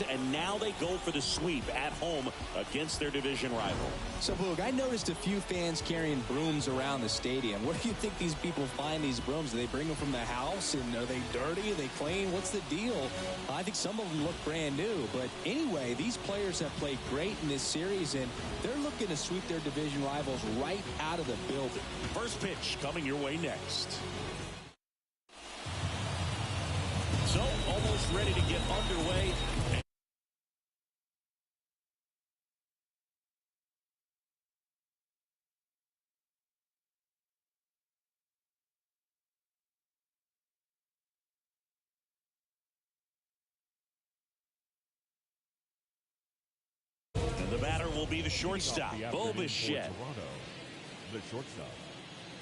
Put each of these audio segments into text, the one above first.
And now they go for the sweep at home against their division rival. So, Boog, I noticed a few fans carrying brooms around the stadium. Where do you think these people find these brooms? Do they bring them from the house? And are they dirty? Are they clean? What's the deal? I think some of them look brand new. But anyway, these players have played great in this series, and they're looking to sweep their division rivals right out of the building. First pitch coming your way next. So, almost ready to get underway. And the batter will be the shortstop, Bo Bichette. The shortstop,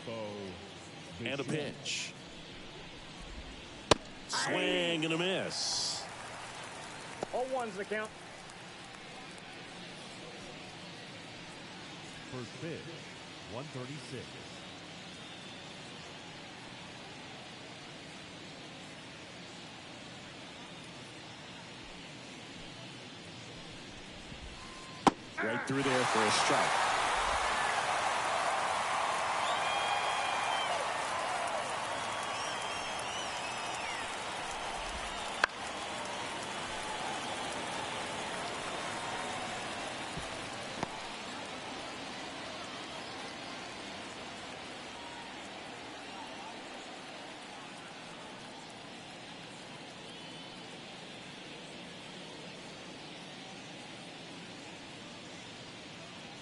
Bo Bichette. And a pitch. Swing and a miss. 0-1's the count. First pitch, 136. Right through there for a strike.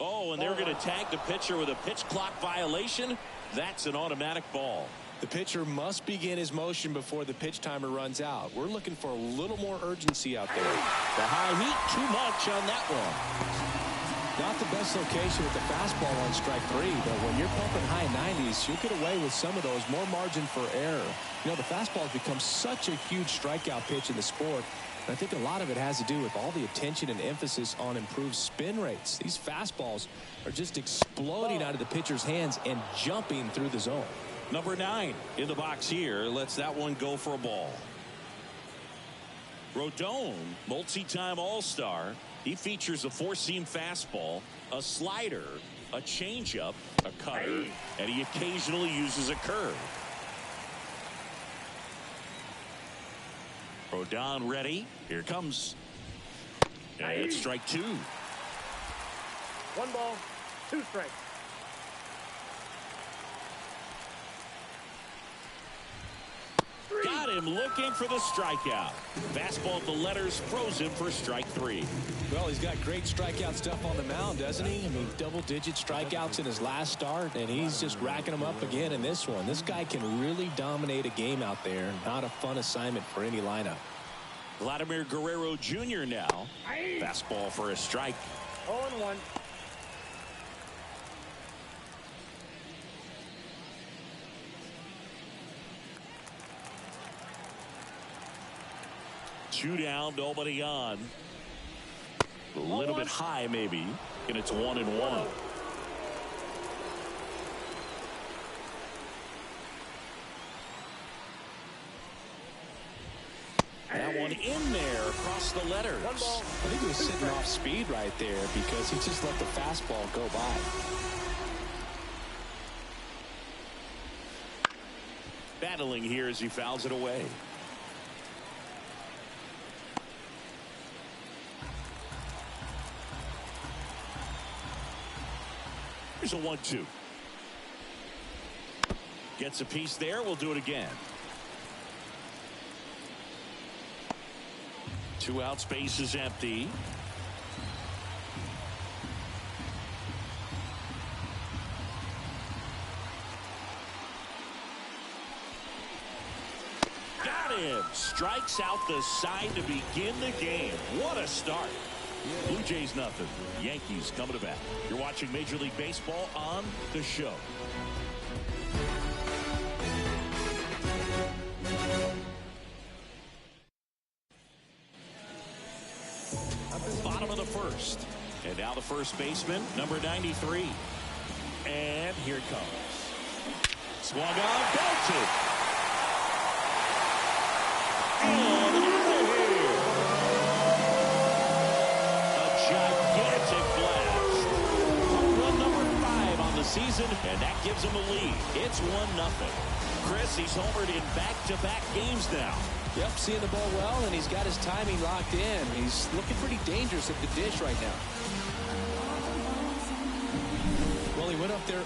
Oh, and they're going to tag the pitcher with a pitch clock violation. That's an automatic ball. The pitcher must begin his motion before the pitch timer runs out. We're looking for a little more urgency out there. The high heat, too much on that one. Not the best location with the fastball on strike three, but when you're pumping high 90s, you'll get away with some of those, more margin for error. You know, the fastball has become such a huge strikeout pitch in the sport. I think a lot of it has to do with all the attention and emphasis on improved spin rates. These fastballs are just exploding out of the pitcher's hands and jumping through the zone. Number 9 in the box here lets that one go for a ball. Rodon, multi-time All-Star. He features a four-seam fastball, a slider, a changeup, a cutter, and he occasionally uses a curve. Rodon ready. Here comes. And it's strike two. 1 ball, 2 strikes. Got him looking for the strikeout. Fastball at the letters froze him for strike 3. Well, he's got great strikeout stuff on the mound, doesn't he? I mean, double-digit strikeouts in his last start, and he's just racking them up again in this one. This guy can really dominate a game out there. Not a fun assignment for any lineup. Vladimir Guerrero Jr. now. Fastball for a strike. 0-1. Two down, nobody on. A little bit high, maybe. And it's 1-1. That one in there across the letters. I think he was sitting off speed right there because he just let the fastball go by. Battling here as he fouls it away. Here's a 1-2. Gets a piece there. We'll do it again. 2 out, space is empty. Got him. Strikes out the side to begin the game. What a start. Blue Jays nothing. Yankees coming to bat. You're watching Major League Baseball on The Show. Bottom of the first. And now the first baseman, number 93. And here it comes. Swung on, belted. And out of here. A gigantic blast. Home run number 5 on the season, and that gives him a lead. It's 1-0. Chris, he's homered in back-to-back games now. Yep, seeing the ball well, and he's got his timing locked in. He's looking pretty dangerous at the dish right now. Well, he went up there,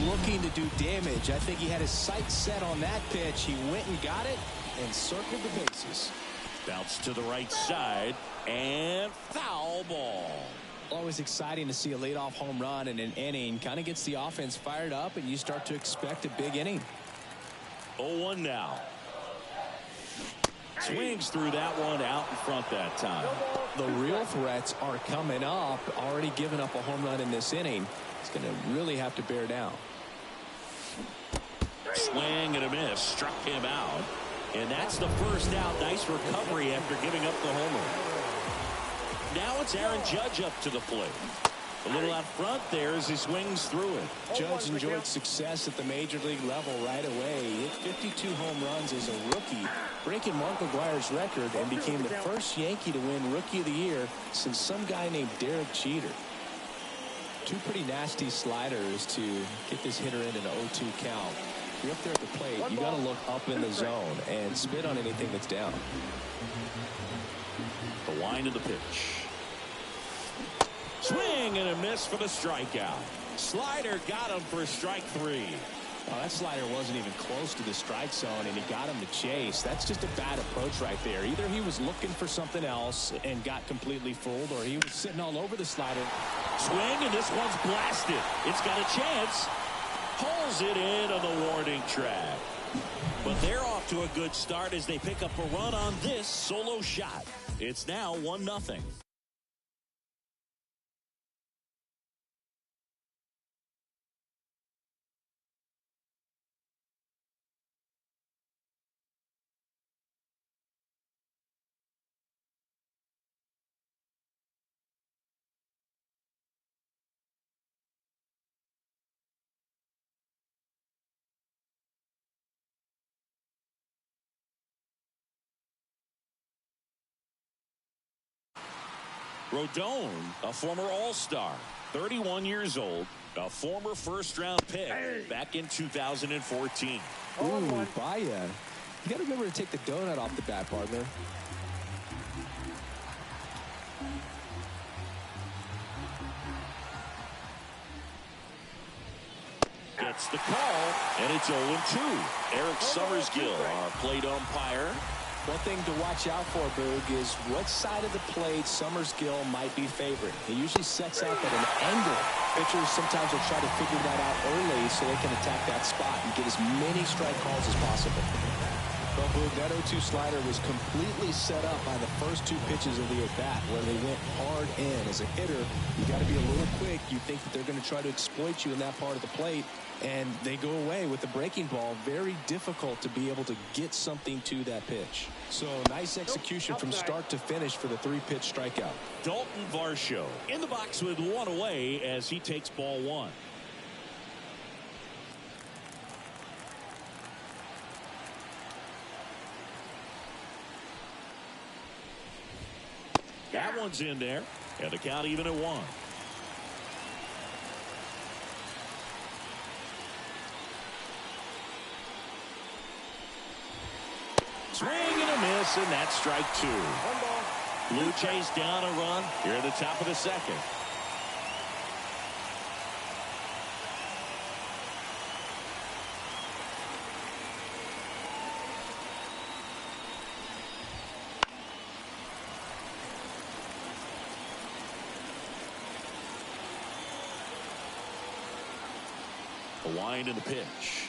looking to do damage. I think he had his sights set on that pitch. He went and got it and circled the bases. Bounce to the right side, and foul ball. Always exciting to see a leadoff home run in an inning. Kind of gets the offense fired up, and you start to expect a big inning. 0-1 now. Swings through that one out in front that time. The real threats are coming up. Already given up a home run in this inning. He's going to really have to bear down. Swing and a miss. Struck him out. And that's the first out. Nice recovery after giving up the homer. Now it's Aaron Judge up to the plate. A little out front there as he swings through it. Judge enjoyed success at the major league level right away. He hit 52 home runs as a rookie, breaking Mark McGwire's record, and became the first Yankee to win Rookie of the Year since some guy named Derek Jeter. Two pretty nasty sliders to get this hitter in an 0-2 count. You're up there at the plate. You got to look up in the zone and spit on anything that's down. The wind of the pitch. Swing and a miss for the strikeout. Slider got him for strike 3. Oh, that slider wasn't even close to the strike zone, and he got him to chase. That's just a bad approach right there. Either he was looking for something else and got completely fooled, or he was sitting all over the slider. Swing, and this one's blasted. It's got a chance. Pulls it in on the warning track. But they're off to a good start as they pick up a run on this solo shot. It's now 1-0. Rodon, a former All-Star, 31 years old, a former first-round pick back in 2014. Ooh, Baya. You got to remember to take the donut off the bat, partner. Gets the call, and it's 0-2. Eric Summersgill, our plate umpire. One thing to watch out for, Boog, is what side of the plate Summersgill might be favoring. He usually sets up at an angle. Pitchers sometimes will try to figure that out early so they can attack that spot and get as many strike calls as possible. Well, Boog, that 0-2 slider was completely set up by the first 2 pitches of the at-bat where they went hard in. As a hitter, you got to be a little quick. You think that they're going to try to exploit you in that part of the plate, and they go away with the breaking ball. Very difficult to be able to get something to that pitch. So nice execution from start to finish for the 3-pitch strikeout. Dalton Varsho in the box with 1 away as he takes ball 1. That one's in there, and the count even at 1. Swing and a miss, and that's strike 2. Blue Jays down a run here at the top of the second. The wind and the pitch.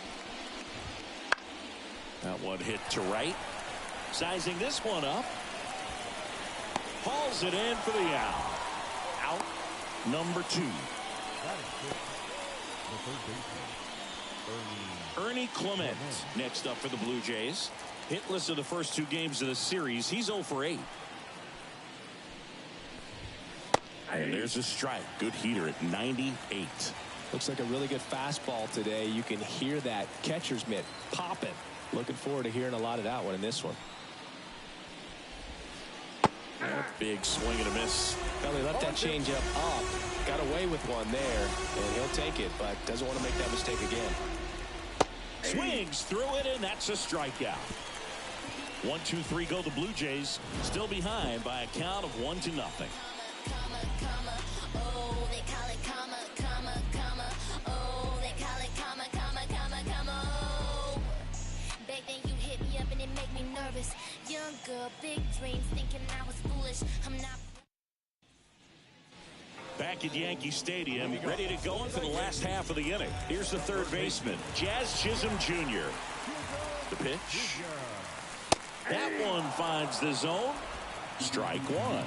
That one hit to right. Sizing this one up. Hauls it in for the out. Out number 2. That is good. The third baseman, Ernie Clement next up for the Blue Jays. Hitless in the first 2 games of the series. He's 0 for 8. And there's a strike. Good heater at 98. Looks like a really good fastball today. You can hear that catcher's mitt popping. Looking forward to hearing a lot of that one in this one. Big swing and a miss. Well, he left that changeup up. Got away with one there, and he'll take it, but doesn't want to make that mistake again. Swings through it, and that's a strikeout. 1-2-3 go the Blue Jays. Still behind by a count of 1-0. Young girl, big dreams, thinking I was foolish. I'm not. Back at Yankee Stadium, ready to go for the last half of the inning. Here's the third baseman, Jazz Chisholm Jr. The pitch. That one finds the zone. Strike 1.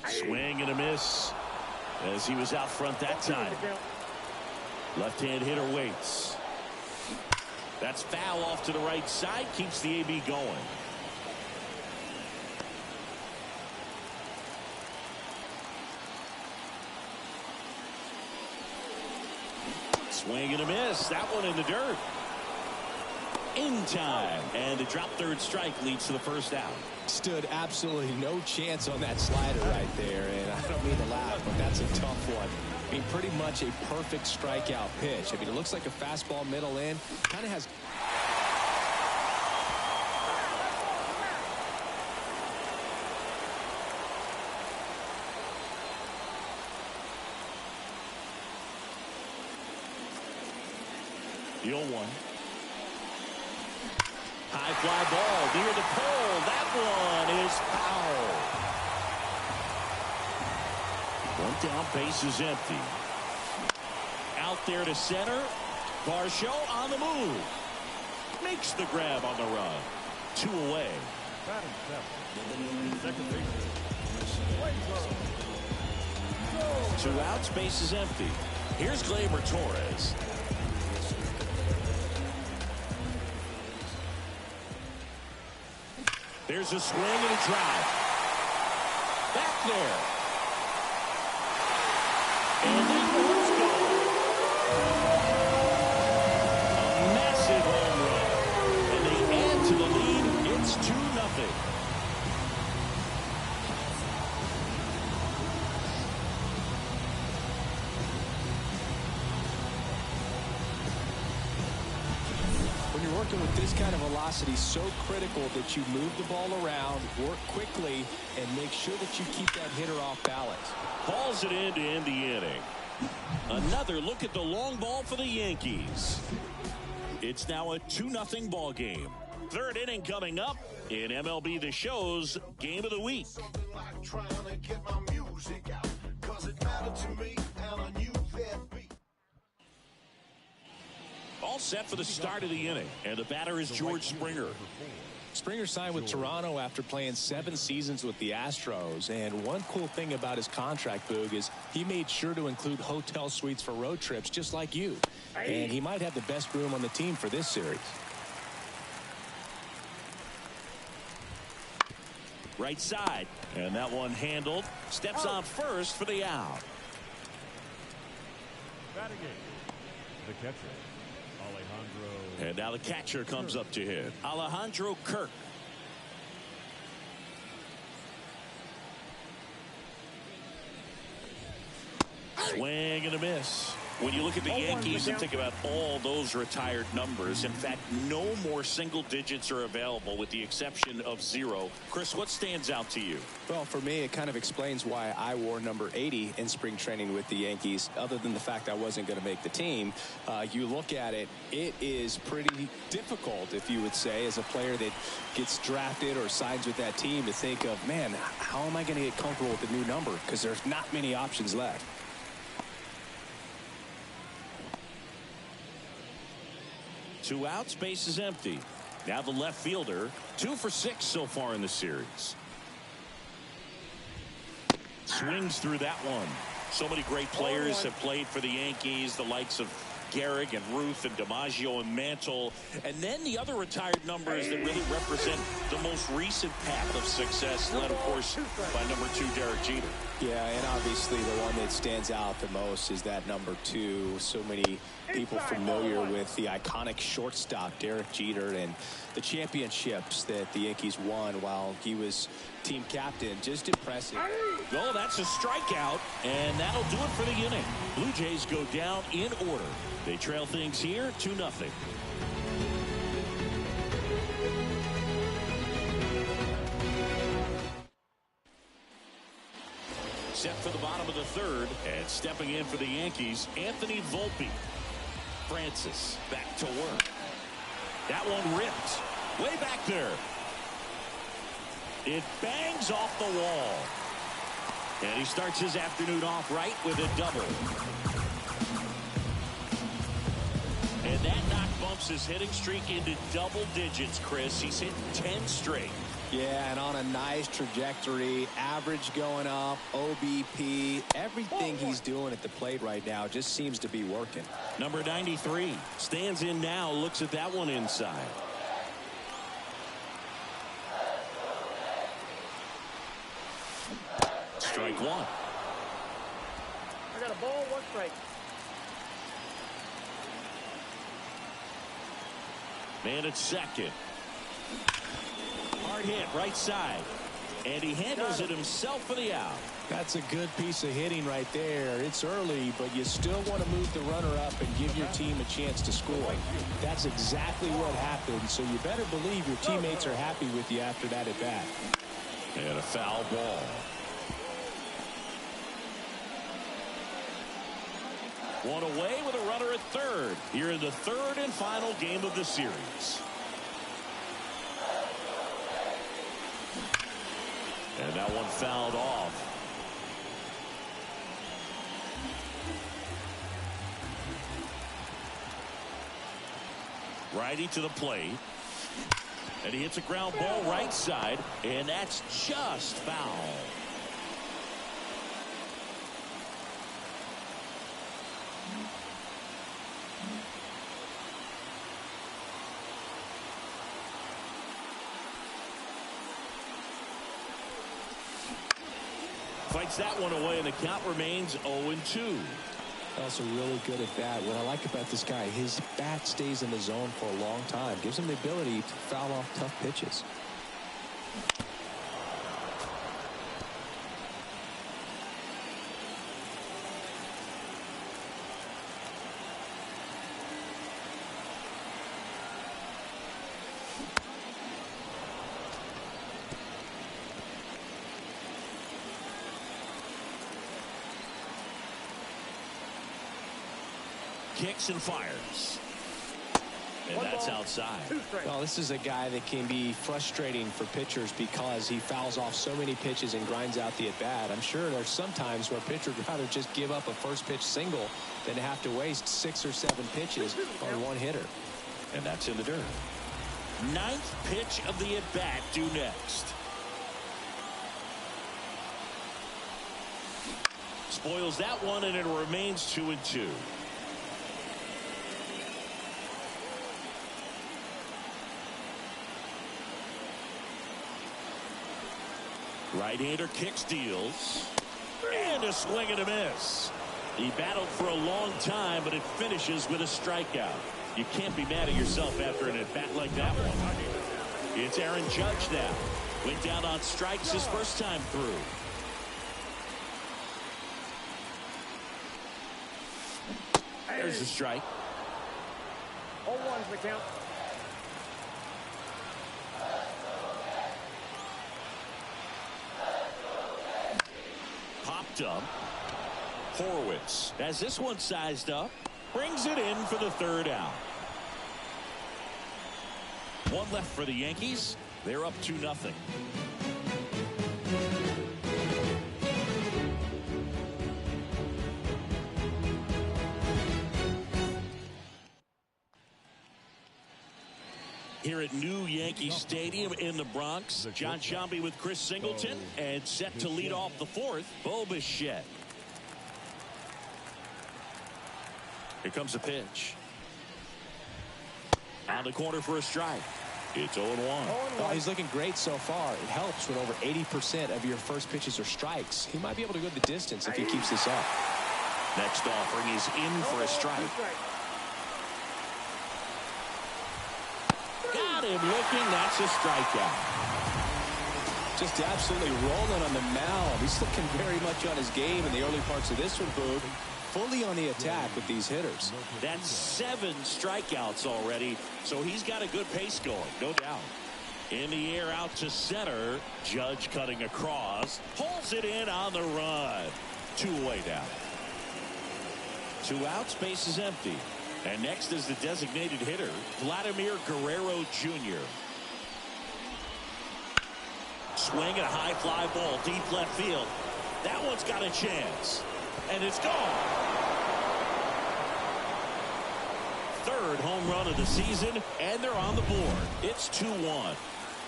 Swing and a miss as he was out front that time. Left-hand hitter waits. That's foul off to the right side. Keeps the AB going. Swing and a miss. That one in the dirt. In time. And the drop third strike leads to the first out. Stood absolutely no chance on that slider right there. And I don't mean to laugh, but that's a tough one. I mean, pretty much a perfect strikeout pitch. I mean, it looks like a fastball middle in. Kind of has... The 0-1. High fly ball near the pole. That one is foul. One down, base is empty. Out there to center. Varsho on the move. Makes the grab on the run. 2 away. batting seventh. Second baseman, 2 outs, base is empty. Here's Gleyber Torres. There's a swing and a drive. Back there. And that one's gone. A massive home run. And they add to the lead. It's 2-0. When you're working with this kind of velocity, so critical that you move the ball around, work quickly, and make sure that you keep that hitter off balance. Hauls it in to end the inning. Another look at the long ball for the Yankees. It's now a 2-0 ball game. Third inning coming up in MLB The Show's Game of the Week. All set for the start of the inning, and the batter is George Springer. Springer signed with Toronto after playing 7 seasons with the Astros, and one cool thing about his contract, Boog, is he made sure to include hotel suites for road trips just like you, and he might have the best room on the team for this series. Right side, and that one handled. Steps on first for the out. batting eighth, the catcher, Alejandro. And now the catcher comes up to hit. Alejandro Kirk. Swing and a miss. When you look at the Yankees and think about all those retired numbers, in fact, no more single digits are available with the exception of 0. Chris, what stands out to you? Well, for me, it kind of explains why I wore number 80 in spring training with the Yankees. Other than the fact I wasn't going to make the team, you look at it, it is pretty difficult, if you would say, as a player that gets drafted or signs with that team to think of, man, how am I going to get comfortable with the new number? Because there's not many options left. Two outs, base is empty. Now the left fielder, 2 for 6 so far in the series. Swings through that one. So many great players have played for the Yankees, the likes of Gehrig and Ruth and DiMaggio and Mantle. And then the other retired numbers that really represent the most recent path of success, led, of course, by number 2, Derek Jeter. Yeah, and obviously the one that stands out the most is that number 2. So many people familiar with the iconic shortstop, Derek Jeter, and the championships that the Yankees won while he was team captain. Just impressive. Oh, that's a strikeout, and that'll do it for the inning. Blue Jays go down in order. They trail things here 2-0. Set for the bottom of the third, and stepping in for the Yankees, Anthony Volpe. Francis back to work. That one ripped. Way back there. It bangs off the wall. And he starts his afternoon off right with a double. And that knock bumps his hitting streak into double digits, Chris. He's hit 10 straight. Yeah, and on a nice trajectory, average going up, OBP, everything he's doing at the plate right now just seems to be working. Number 93 stands in now, looks at that one inside. Strike one. I got a ball, 1 strike. Man at second. Hard hit right side. And he handles it himself for the out. That's a good piece of hitting right there. It's early, but you still want to move the runner up and give your team a chance to score. That's exactly what happened, so you better believe your teammates are happy with you after that at bat. And a foul ball. One away with a runner at third here in the third and final game of the series. And that one fouled off. Righty to the plate. And he hits a ground ball right side, and that's just foul. Fights that one away, and the count remains 0-2. Also really good at bat. What I like about this guy, his bat stays in the zone for a long time. Gives him the ability to foul off tough pitches. Kicks and fires. And that's outside. Well, this is a guy that can be frustrating for pitchers because he fouls off so many pitches and grinds out the at-bat. I'm sure there's some times where pitchers would rather just give up a first pitch single than to have to waste 6 or 7 pitches on one hitter. And that's in the dirt. 9th pitch of the at-bat due next. Spoils that one, and it remains 2-2. Right-hander kicks, deals, and a swing and a miss. He battled for a long time, but it finishes with a strikeout. You can't be mad at yourself after an at-bat like that one. It's Aaron Judge now. Went down on strikes his first time through. There's the strike. 0-1's the count. Popped up. Horwitz has this one sized up. Brings it in for the third out. One left for the Yankees. They're up 2-0. here at New Yankee Stadium in the Bronx. John Sciambi with Chris Singleton, and set to lead off the fourth, Bo Bichette. Here comes the pitch. On the corner for a strike. It's 0-1. Well, he's looking great so far. It helps when over 80% of your first pitches are strikes. He might be able to go the distance if he keeps this up. Next offering is in for a strike. Got him looking. That's a strikeout. Just absolutely rolling on the mound. He's looking very much on his game in the early parts of this one, Boog. Fully on the attack with these hitters. That's 7 strikeouts already, so he's got a good pace going, no doubt. In the air out to center. Judge cutting across. Pulls it in on the run. 2 away now. 2 outs, base is empty. And next is the designated hitter, Vladimir Guerrero Jr. Swing and a high fly ball, deep left field. That one's got a chance. And it's gone. 3rd home run of the season, and they're on the board. It's 2-1.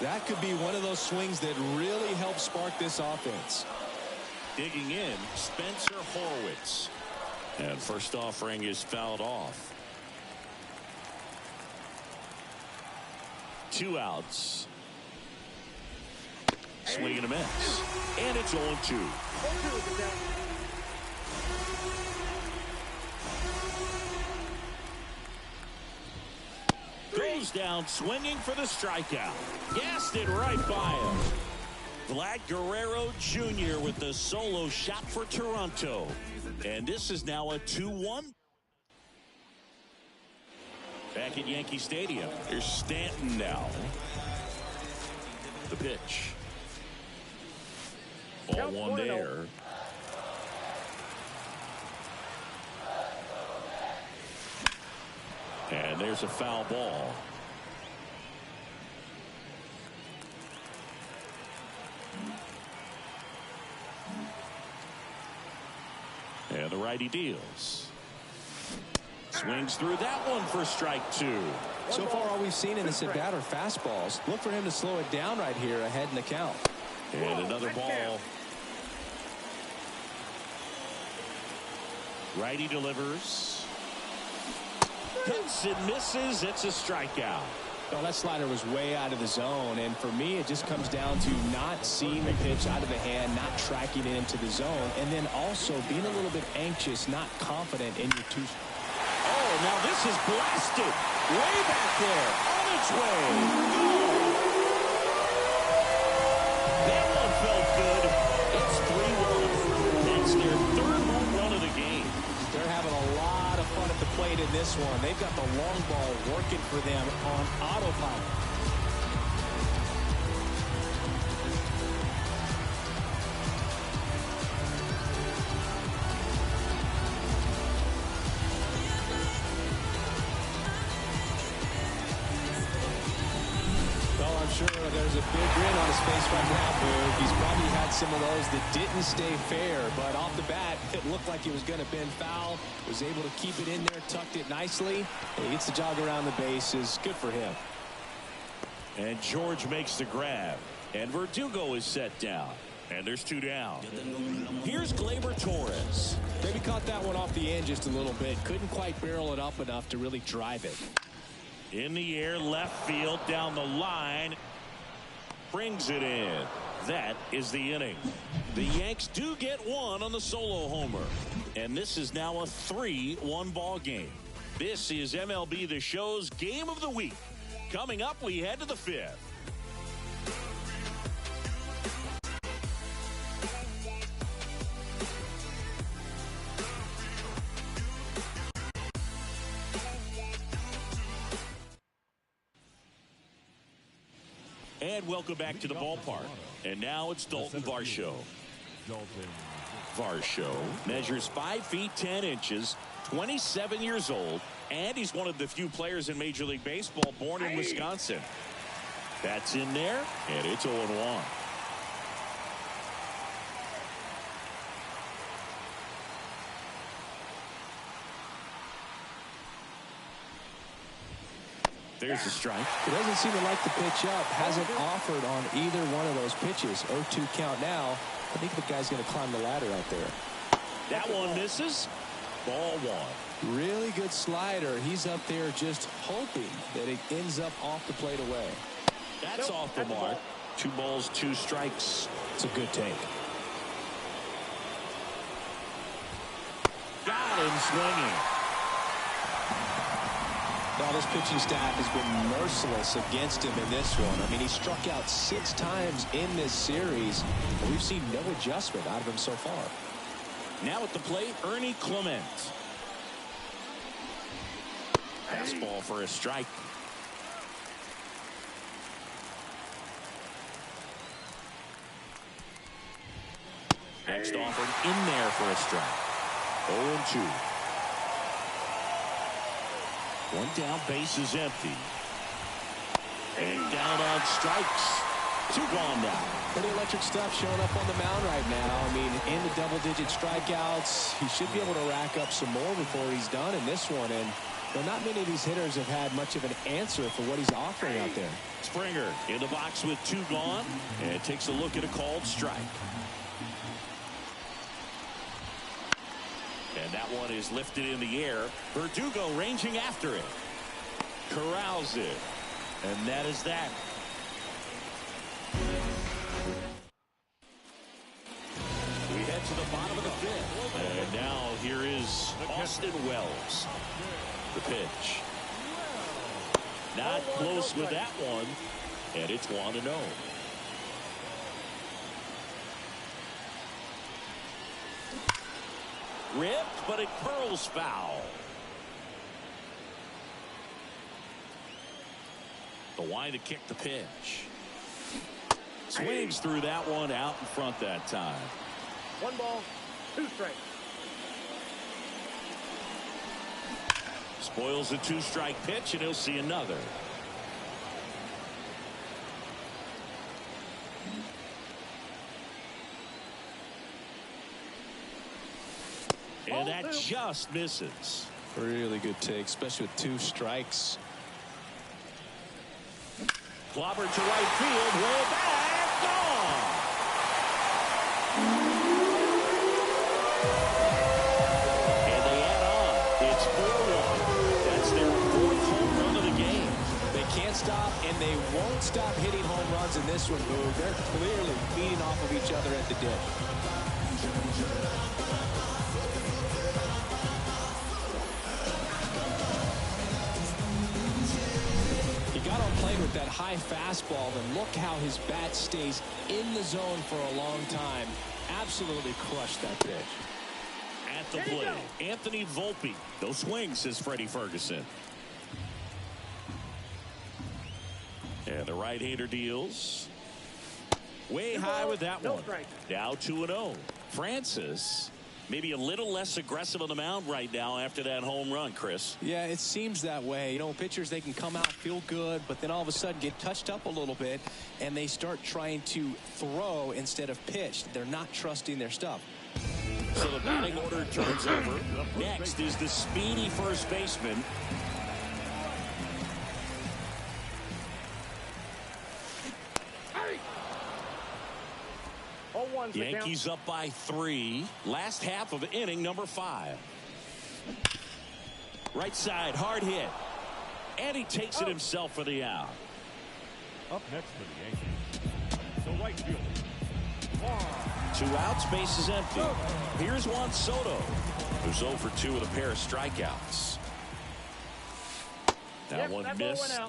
That could be one of those swings that really help spark this offense. Digging in, Spencer Horwitz. And first offering is fouled off. 2 outs. Swing and a miss. And it's 0-2. Goes down swinging for the strikeout. Gassed it right by him. Vlad Guerrero Jr. with the solo shot for Toronto. And this is now a 2-1. Back at Yankee Stadium. Here's Stanton now. The pitch. Ball 1 there. And there's a foul ball. And the righty deals. Swings through that one for strike 2. So far, all we've seen in this at-bat are fastballs. Look for him to slow it down right here ahead in the count. And another ball. Righty delivers. Hits and misses. It's a strikeout. Well, that slider was way out of the zone, and for me, it just comes down to not seeing the pitch out of the hand, not tracking it into the zone, and then also being a little bit anxious, not confident in your two. Oh, now this is blasted. Way back there. On its way. That one felt good. It's 3-1. That's their 3rd home run of the game. They're having a lot of fun at the plate in this one. They've got the long ball working for them on autopilot. Sure, there's a big grin on his face right now, Boog. He's probably had some of those that didn't stay fair, but off the bat, it looked like he was going to bend foul. Was able to keep it in there, tucked it nicely. And he gets the jog around the bases. Good for him. And George makes the grab. And Verdugo is set down. And there's 2 down. Here's Gleyber Torres. Maybe caught that one off the end just a little bit. Couldn't quite barrel it up enough to really drive it. In the air, left field, down the line. Brings it in. That is the inning. The Yanks do get one on the solo homer. And this is now a 3-1 ball game. This is MLB The Show's Game of the Week. Coming up, we head to the 5th. And welcome back to the ballpark. And now it's Dalton Varsho. Varsho measures 5 feet 10 inches, 27 years old, and he's one of the few players in Major League Baseball born in Wisconsin. That's in there, and it's 0-1. There's a strike. He doesn't seem to like the pitch up. Hasn't offered on either one of those pitches. 0-2 count now. I think the guy's going to climb the ladder out there. That one misses. Ball one. Really good slider. He's up there just hoping that it ends up off the plate away. That's off the mark. 2 balls, 2 strikes. It's a good take. Got him swinging. Well, this pitching staff has been merciless against him in this one. I mean, he struck out 6 times in this series, and we've seen no adjustment out of him so far. Now at the plate, Ernie Clement. Fastball for a strike. Next offered in there for a strike. 0-2. 1 down, base is empty. And down on strikes. 2 gone now. Pretty electric stuff showing up on the mound right now. I mean, in the double-digit strikeouts, he should be able to rack up some more before he's done in this one. And not many of these hitters have had much of an answer for what he's offering out there. Springer in the box with 2 gone, and takes a look at a called strike. And that one is lifted in the air. Verdugo ranging after it. Corrals it. And that is that. We head to the bottom of the 5th. And now here is Austin Wells. The pitch. Not close with that one. And it's 1-0. Ripped, but it curls foul. The line to kick the pitch. Swings through that one out in front that time. 1 ball, 2 strikes. Spoils a 2-strike pitch, and he'll see another. And that just misses. Really good take, especially with 2 strikes. Clobbered to right field, way back, gone. And they add on. It's 4-1. That's their 4th home run of the game. They can't stop, and they won't stop hitting home runs in this one, Boo. They're clearly feeding off of each other at the dip. With that high fastball, and look how his bat stays in the zone for a long time. Absolutely crushed that pitch. At the plate, Anthony Volpe. No swings, says Freddie Ferguson. And the right-hander deals. Way high with that one. Now 2-0. Francis maybe a little less aggressive on the mound right now after that home run, Chris. Yeah, it seems that way. You know, pitchers, they can come out, feel good, but then all of a sudden get touched up a little bit, and they start trying to throw instead of pitch. They're not trusting their stuff. So the batting order turns over. Next is the speedy first baseman. Yankees up by 3. Last half of inning number 5. Right side, hard hit. And he takes it himself for the out. Up next for the Yankees, the right fielder. 2 outs, base is empty. Here's Juan Soto, who's 0 for 2 with a pair of strikeouts. That one missed.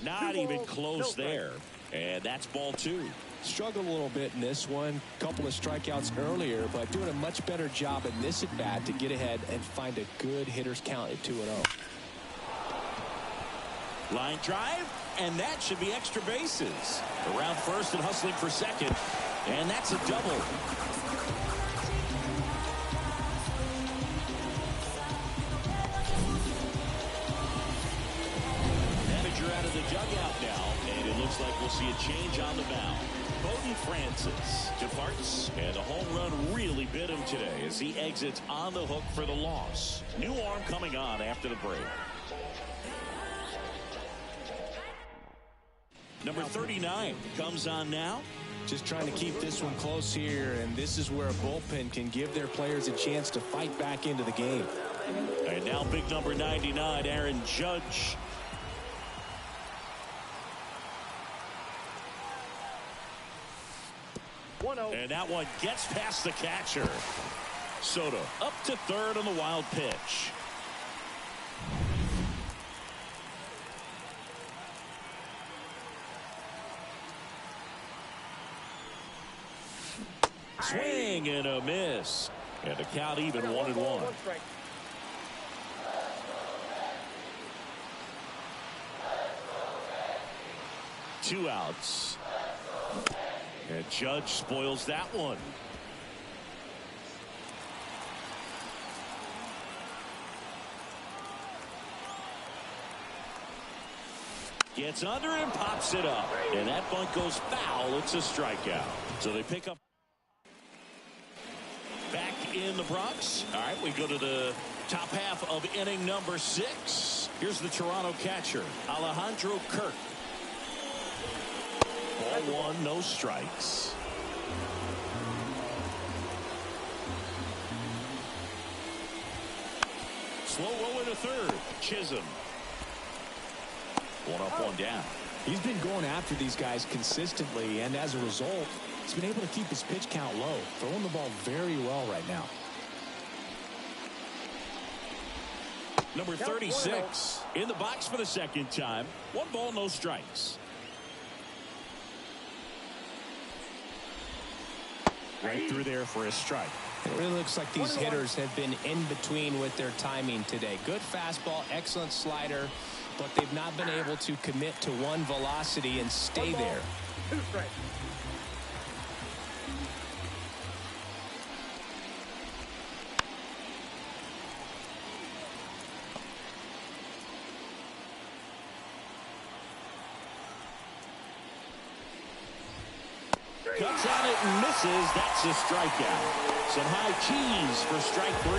Not even close there. And that's ball 2. Struggled a little bit in this one. Couple of strikeouts earlier, but doing a much better job in this at bat to get ahead and find a good hitter's count at 2-0. Line drive, and that should be extra bases. Around first and hustling for second. And that's a double. Out of the dugout now, and it looks like we'll see a change on the mound. Bowden Francis departs, and the home run really bit him today as he exits on the hook for the loss. New arm coming on after the break. Number 39 comes on now. Just trying to keep this one close here, and this is where a bullpen can give their players a chance to fight back into the game. And now big number 99, Aaron Judge. And that one gets past the catcher. Soto up to third on the wild pitch. Swing and a miss. And the count even 1-1. 2 outs. And Judge spoils that one. Gets under it and pops it up. And that bunt goes foul. It's a strikeout. So they pick up. Back in the Bronx. All right, we go to the top half of inning number 6. Here's the Toronto catcher, Alejandro Kirk. Ball 1, no strikes. Slow roll into third. Chisholm. 1 up, 1 down. He's been going after these guys consistently, and as a result, he's been able to keep his pitch count low, throwing the ball very well right now. Number 36 in the box for the second time. 1 ball, no strikes. Right through there for a strike. It really looks like these hitters have been in between with their timing today. Good fastball, excellent slider, but they've not been able to commit to one velocity and stay there. 2 strikes. Cuts on it and misses. That's a strikeout. Some high cheese for strike 3.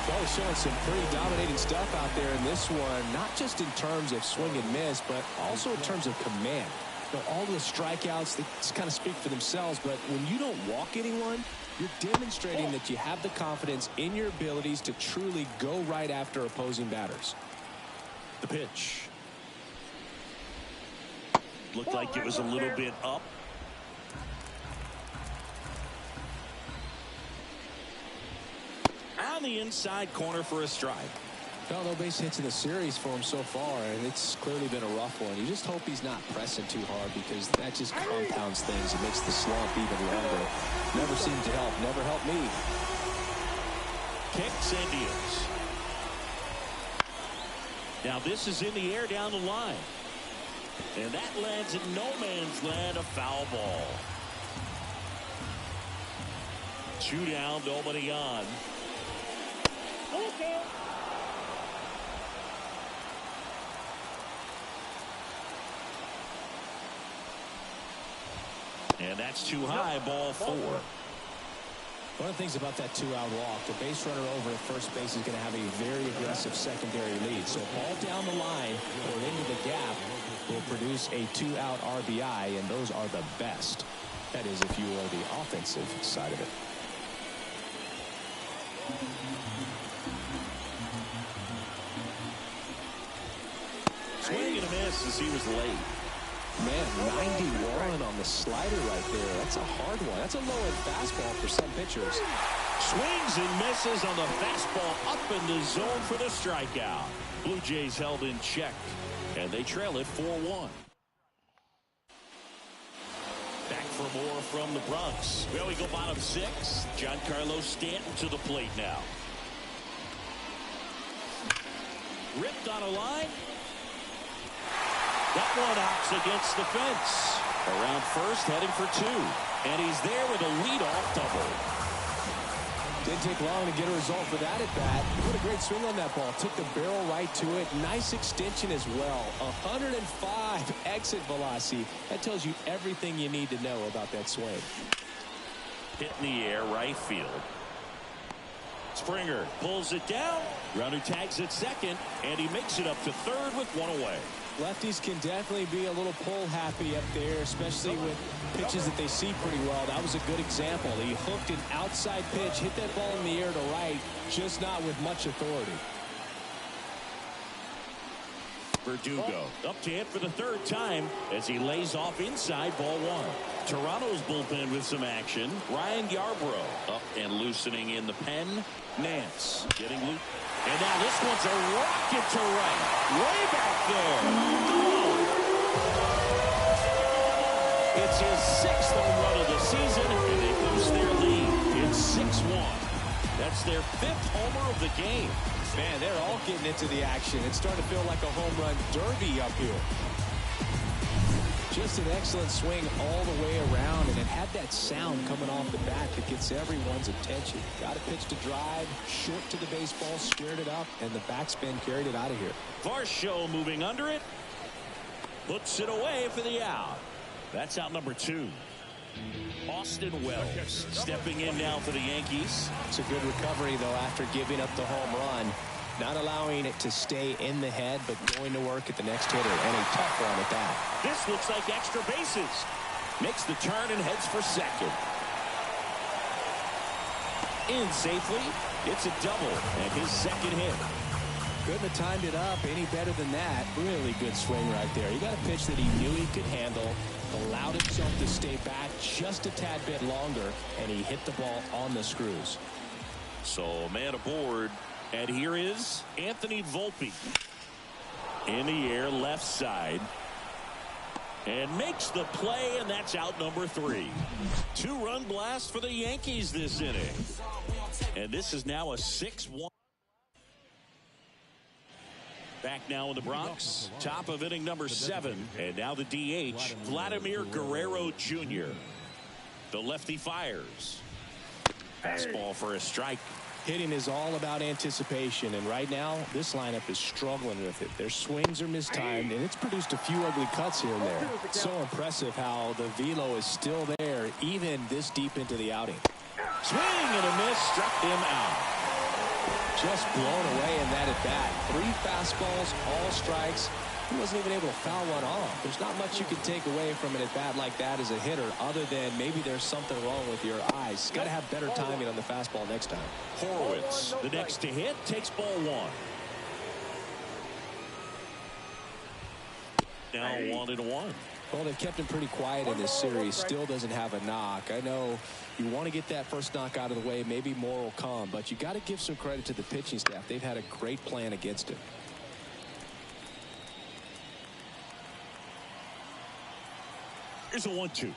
Well, showing some pretty dominating stuff out there in this one, not just in terms of swing and miss, but also in terms of command. You know, all the strikeouts, they just kind of speak for themselves, but when you don't walk anyone, you're demonstrating that you have the confidence in your abilities to truly go right after opposing batters. The pitch. Looked like it was a little bit up. On the inside corner for a strike. Well, no base hits in the series for him so far, and it's clearly been a rough one. You just hope he's not pressing too hard, because that just compounds things. It makes the slump even longer. Never seemed to help. Never helped me. Kicks and deals. Now this is in the air down the line. And that lands in no man's land, a foul ball. 2 down, nobody on. Okay. And that's too high, ball 4. One of the things about that 2-out walk, the base runner over at first base is going to have a very aggressive secondary lead. So ball down the line or into the gap will produce a 2-out RBI, and those are the best. That is, if you are the offensive side of it. Swing and a miss as he was late. Man, 91 on the slider right there. That's a hard one. That's a low-end fastball for some pitchers. Swings and misses on the fastball up in the zone for the strikeout. Blue Jays held in check, and they trail it 4-1. Back for more from the Bronx. Well, we go bottom 6. Giancarlo Stanton to the plate now. Ripped on a line. That one knocks against the fence. Around first, heading for 2. And he's there with a leadoff double. Didn't take long to get a result for that at bat. What a great swing on that ball. Took the barrel right to it. Nice extension as well. 105 exit velocity. That tells you everything you need to know about that swing. Hit in the air, right field. Springer pulls it down. Runner tags at second, and he makes it up to third with one away. Lefties can definitely be a little pull happy up there, especially with pitches that they see pretty well. That was a good example. He hooked an outside pitch, hit that ball in the air to right, just not with much authority. Verdugo up to hit for the third time as he lays off inside, ball one. Toronto's bullpen with some action. Ryan Yarbrough up and loosening in the pen. Nance getting loose. And now this one's a rocket to right. Way back there. It's his 6th home run of the season, and they boost their lead. It's 6-1. That's their 5th homer of the game. Man, they're all getting into the action. It's starting to feel like a home run derby up here. Just an excellent swing all the way around, and it had that sound coming off the bat that gets everyone's attention. Got a pitch to drive, short to the baseball, squared it up, and the backspin carried it out of here. Varsho moving under it. Puts it away for the out. That's out number 2. Austin Wells stepping in now for the Yankees. It's a good recovery, though, after giving up the home run. Not allowing it to stay in the head, but going to work at the next hitter, and a tough one at that. This looks like extra bases. Makes the turn and heads for second. In safely. It's a double and his second hit. Couldn't have timed it up any better than that. Really good swing right there. He got a pitch that he knew he could handle, allowed himself to stay back just a tad bit longer, and he hit the ball on the screws. So man aboard. And here is Anthony Volpe. In the air, left side. And makes the play, and that's out number 3. 2-run blast for the Yankees this inning. And this is now a 6-1. Back now in the Bronx. Top of inning number 7. And now the DH, Vladimir Guerrero Jr. The lefty fires. Fastball for a strike. Hitting is all about anticipation, and right now this lineup is struggling with it. Their swings are mistimed, and it's produced a few ugly cuts here and there. So impressive how the velo is still there even this deep into the outing. Swing and a miss, struck him out. Just blown away in that at bat. 3 fastballs, all strikes. He wasn't even able to foul one off. There's not much you can take away from an at bat like that as a hitter, other than maybe there's something wrong with your eyes. Got to have better timing on the fastball next time. Horowitz, the next to hit, takes ball 1. Now 1-1. Well, they've kept him pretty quiet in this series. Still doesn't have a knock. I know you want to get that first knock out of the way. Maybe more will come, but you got to give some credit to the pitching staff. They've had a great plan against him. Here's a 1-2.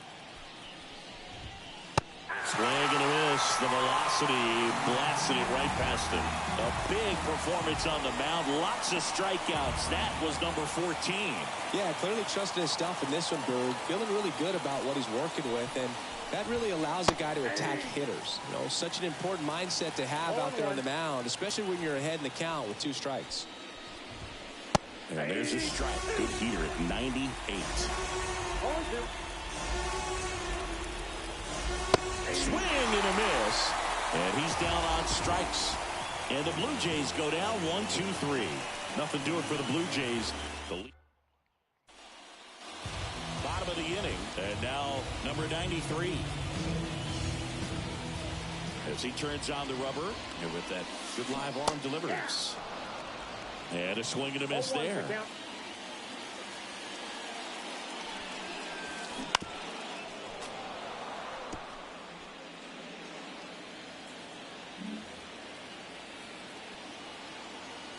Swing and a miss. The velocity blasted it right past him. A big performance on the mound. Lots of strikeouts. That was number 14. Yeah, clearly trusting his stuff in this one, Berg. Feeling really good about what he's working with, and that really allows a guy to attack hitters. You know, such an important mindset to have out there on the mound, especially when you're ahead in the count with 2 strikes. And there's a strike. Good heater at 98. Swing and a miss. And he's down on strikes. And the Blue Jays go down 1-2-3. Nothing doing for the Blue Jays. The lead. Bottom of the inning. And now number 93. As he turns on the rubber. And with that good live arm delivers. And a swing and a miss there.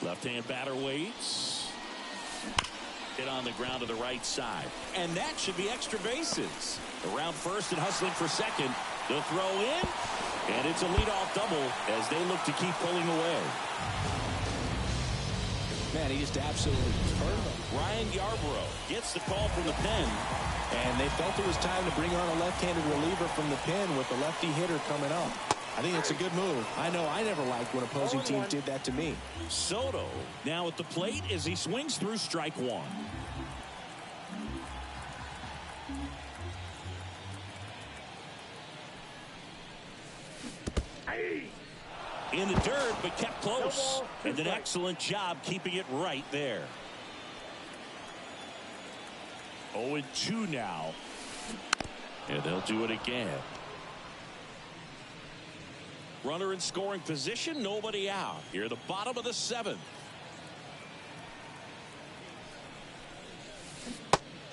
Left-hand batter waits. Hit on the ground to the right side. And that should be extra bases. Around first and hustling for second. The throw in. And it's a leadoff double as they look to keep pulling away. Man, he just absolutely turned them. Ryan Yarbrough gets the call from the pen. And they felt it was time to bring on a left-handed reliever from the pen with the lefty hitter coming up. I think it's a good move. I know I never liked when opposing teams did that to me. Soto now at the plate as he swings through strike one. In the dirt, but kept close. And an excellent job keeping it right there. 0-2 now. And they'll do it again. Runner in scoring position, nobody out. Here at the bottom of the seventh.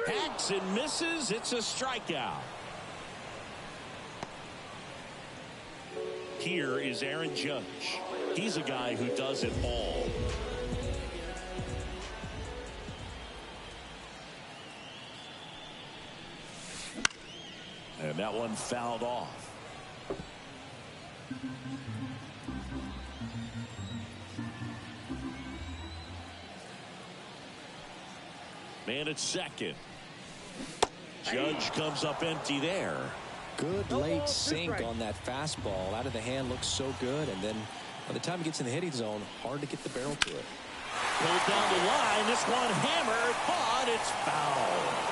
Hacks and misses. It's a strikeout. Here is Aaron Judge. He's a guy who does it all. And that one fouled off. Man at second. Judge comes up empty there. Good late sink on that fastball. Out of the hand, looks so good. And then by the time he gets in the hitting zone, hard to get the barrel to it. Pulled down the line. This one hammered, but it's foul.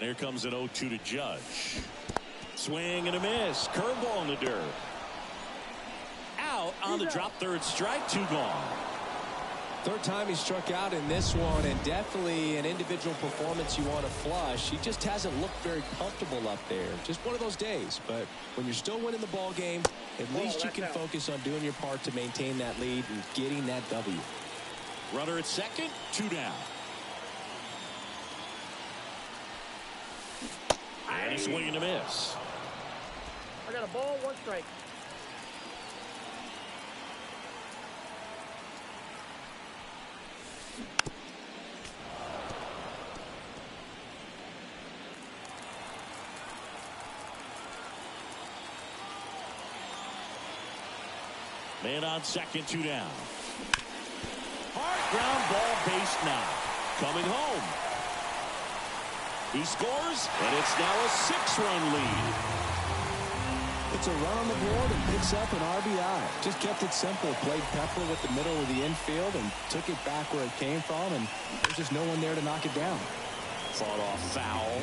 There comes an 0-2 to Judge. Swing and a miss. Curveball in the dirt. Out on the drop, third strike, 2 gone. Third time he struck out in this one, and definitely an individual performance you want to flush. He just hasn't looked very comfortable up there. Just one of those days. But when you're still winning the ball game, at least you can focus on doing your part to maintain that lead and getting that W. Runner at second, 2 down. And a swing and a miss. I got a ball, 1 strike. Man on second, 2 down. Hard ground ball, base knock. Coming home. He scores, and it's now a 6-run lead. It's a run on the board and picks up an RBI. Just kept it simple. Played Pepper with the middle of the infield and took it back where it came from, and there's just no one there to knock it down. Fought off foul.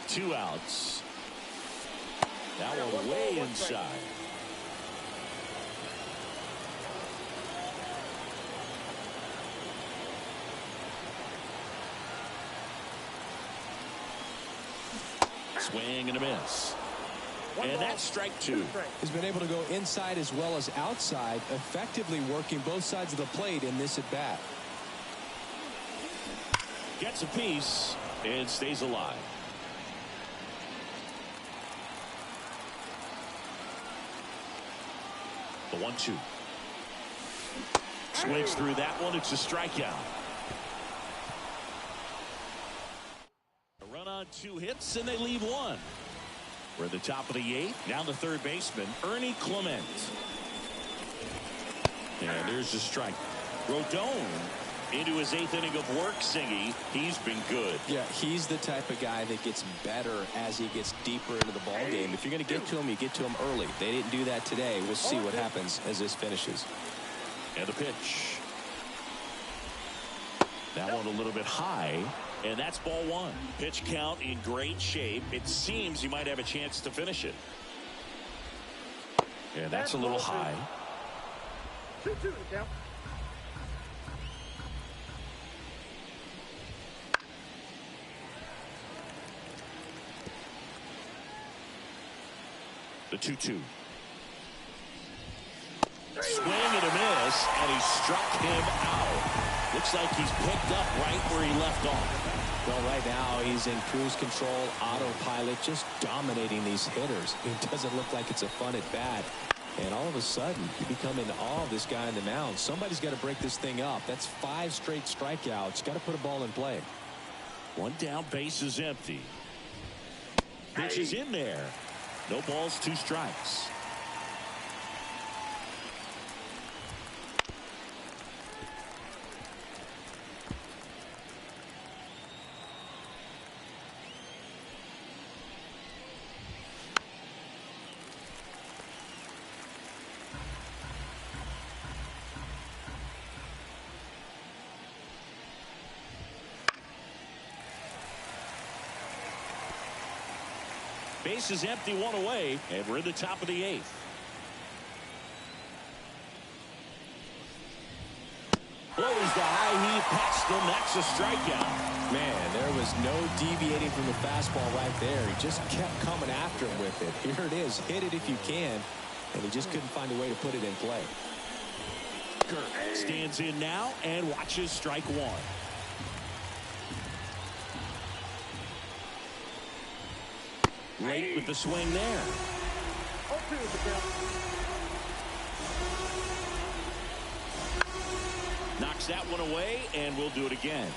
Two outs. That one way inside. Swing and a miss. And that's strike 2. He's been able to go inside as well as outside, effectively working both sides of the plate in this at bat. Gets a piece and stays alive. The 1-2. Swings through that one. It's a strikeout. A run on 2 hits and they leave 1. We're at the top of the 8th. Now the third baseman, Ernie Clement. And there's the strike. Rodon into his 8th inning of work, Singy. He's been good. Yeah, he's the type of guy that gets better as he gets deeper into the ball game. If you're going to get to him, you get to him early. They didn't do that today. We'll see what happens as this finishes. And the pitch. That one a little bit high. And that's ball 1. Pitch count in great shape. It seems you might have a chance to finish it. And that's a little high. 2-2 to count. The 2-2. Swing and a miss, and he struck him out. Looks like he's picked up right where he left off. Well, right now he's in cruise control, autopilot, just dominating these hitters. It doesn't look like it's a fun at bat. And all of a sudden, you become in awe of this guy on the mound. Somebody's got to break this thing up. That's 5 straight strikeouts. Got to put a ball in play. One down, base is empty. Pitch is in there. No balls, 2 strikes. Base is empty, 1 away, and we're in the top of the 8th. Blows the high heat past him. That's a strikeout. Man, there was no deviating from the fastball right there. He just kept coming after him with it. Here it is. Hit it if you can. And he just couldn't find a way to put it in play. Kirk stands in now and watches strike 1. Late with the swing there. 0-2 is the count. Knocks that one away, and we'll do it again.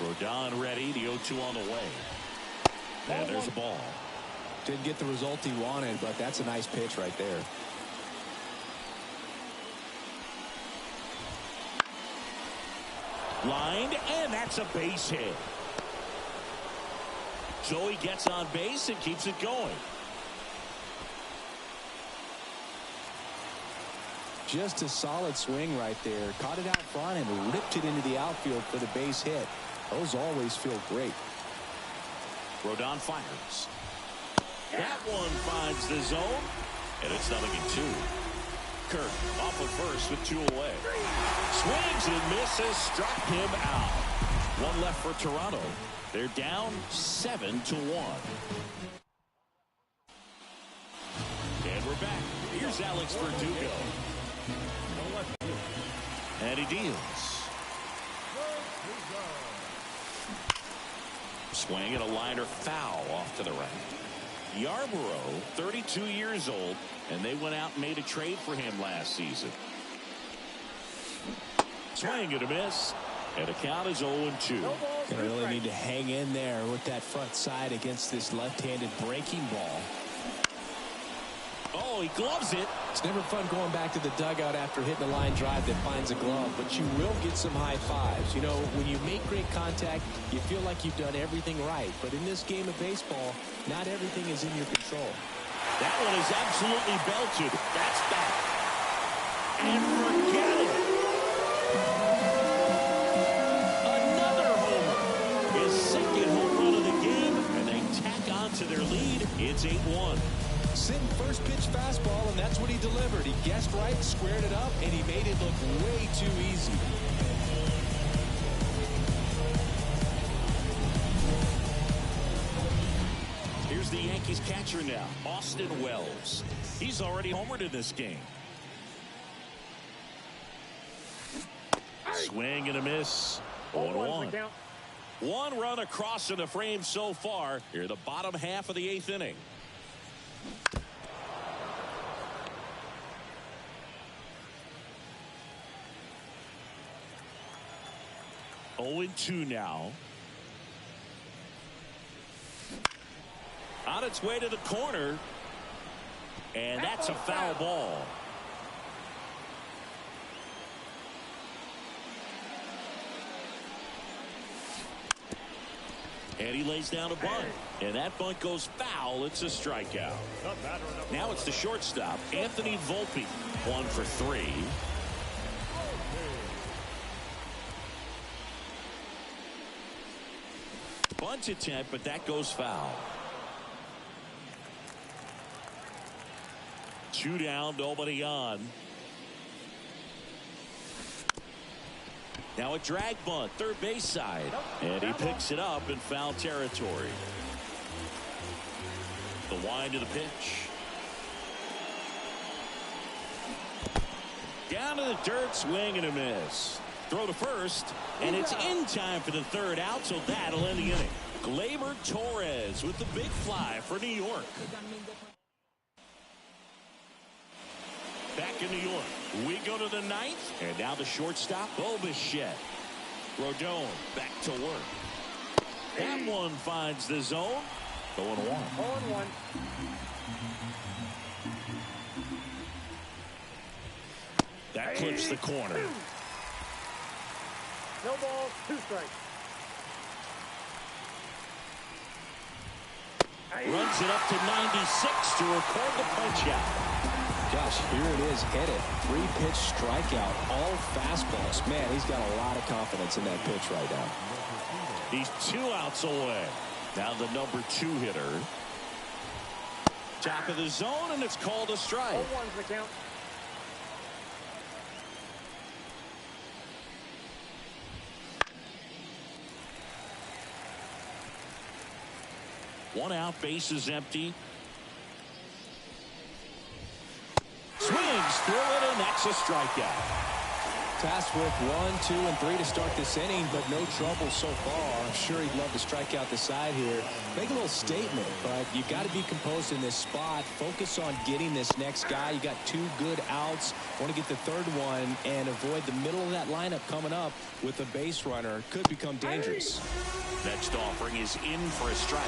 Rodon ready. The 0-2 on the way. And there's a ball. Didn't get the result he wanted, but that's a nice pitch right there. Lined, and that's a base hit. So he gets on base and keeps it going. Just a solid swing right there. Caught it out front and ripped it into the outfield for the base hit. Those always feel great. Rodon fires. That one finds the zone, and it's 0-2. Kirk off of first with 2 away. Swings and misses, struck him out. 1 left for Toronto. They're down 7-1. And we're back. Here's Alex Verdugo. And he deals. Swing and a liner foul off to the right. Yarborough, 32 years old, and they went out and made a trade for him last season. Swing and a miss, and the count is 0-2. Gonna really need to hang in there with that front side against this left-handed breaking ball. Oh, he gloves it. It's never fun going back to the dugout after hitting a line drive that finds a glove, but you will get some high fives. You know, when you make great contact, you feel like you've done everything right. But in this game of baseball, not everything is in your control. That one is absolutely belted. That's back. And forget it. Another homer. His second home run of the game, and they tack on to their lead. It's 8-1. Sitting first pitch fastball, and that's what he delivered. He guessed right, squared it up, and he made it look way too easy. Here's the Yankees catcher now, Austin Wells. He's already homered in this game. Swing and a miss. 0-1. 1 run across in the frame so far. Here, the bottom half of the 8th inning. Oh, 0-2 now. On its way to the corner. And that's a foul ball. And he lays down a bunt. And that bunt goes foul. It's a strikeout. Now it's the shortstop, Anthony Volpe. 1 for 3. Bunt attempt, but that goes foul. 2 down, nobody on. Now a drag bunt, third base side. And he picks it up in foul territory. The wind to the pitch. Down to the dirt, swing and a miss. Throw to first, and it's in time for the 3rd out, so that'll end the inning. Gleyber Torres with the big fly for New York. Back back in New York. We go to the ninth, and now the shortstop, Bichette. Rodon back to work. That one finds the zone. 0-1. 0-1. That clips the corner. No balls, 2 strikes. Runs it up to 96 to record the punch out. Gosh, here it is, hit it. 3-pitch strikeout, all fastballs. Man, he's got a lot of confidence in that pitch right now. He's 2 outs away. Now the number 2 hitter. Top of the zone, and it's called a strike. 0-1's the count. One out, base is empty. Swings through it, and that's a strikeout. Tasked with 1, 2, and 3 to start this inning, but no trouble so far. I'm sure he'd love to strike out the side here. Make a little statement, but you got to be composed in this spot. Focus on getting this next guy. You got 2 good outs. Want to get the 3rd one and avoid the middle of that lineup coming up with a base runner. Could become dangerous. Next offering is in for a strike.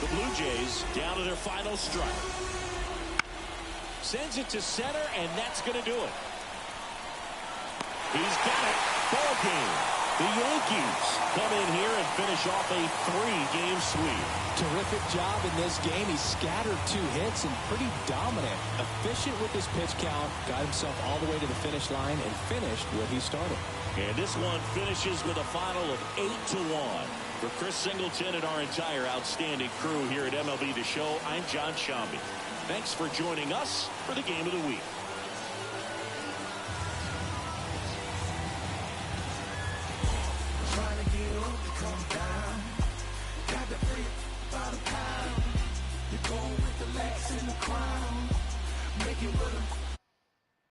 The Blue Jays down to their final strike. Sends it to center, and that's going to do it. He's got it. Ball game. The Yankees come in here and finish off a 3-game sweep. Terrific job in this game. He scattered 2 hits and pretty dominant. Efficient with his pitch count. Got himself all the way to the finish line and finished where he started. And this one finishes with a final of 8-1. For Chris Singleton and our entire outstanding crew here at MLB The Show, I'm John Shambi. Thanks for joining us for the Game of the Week. Trying to get up to come down. Got the flip by the pound. You're going with the Lex and the crown. Make it with them.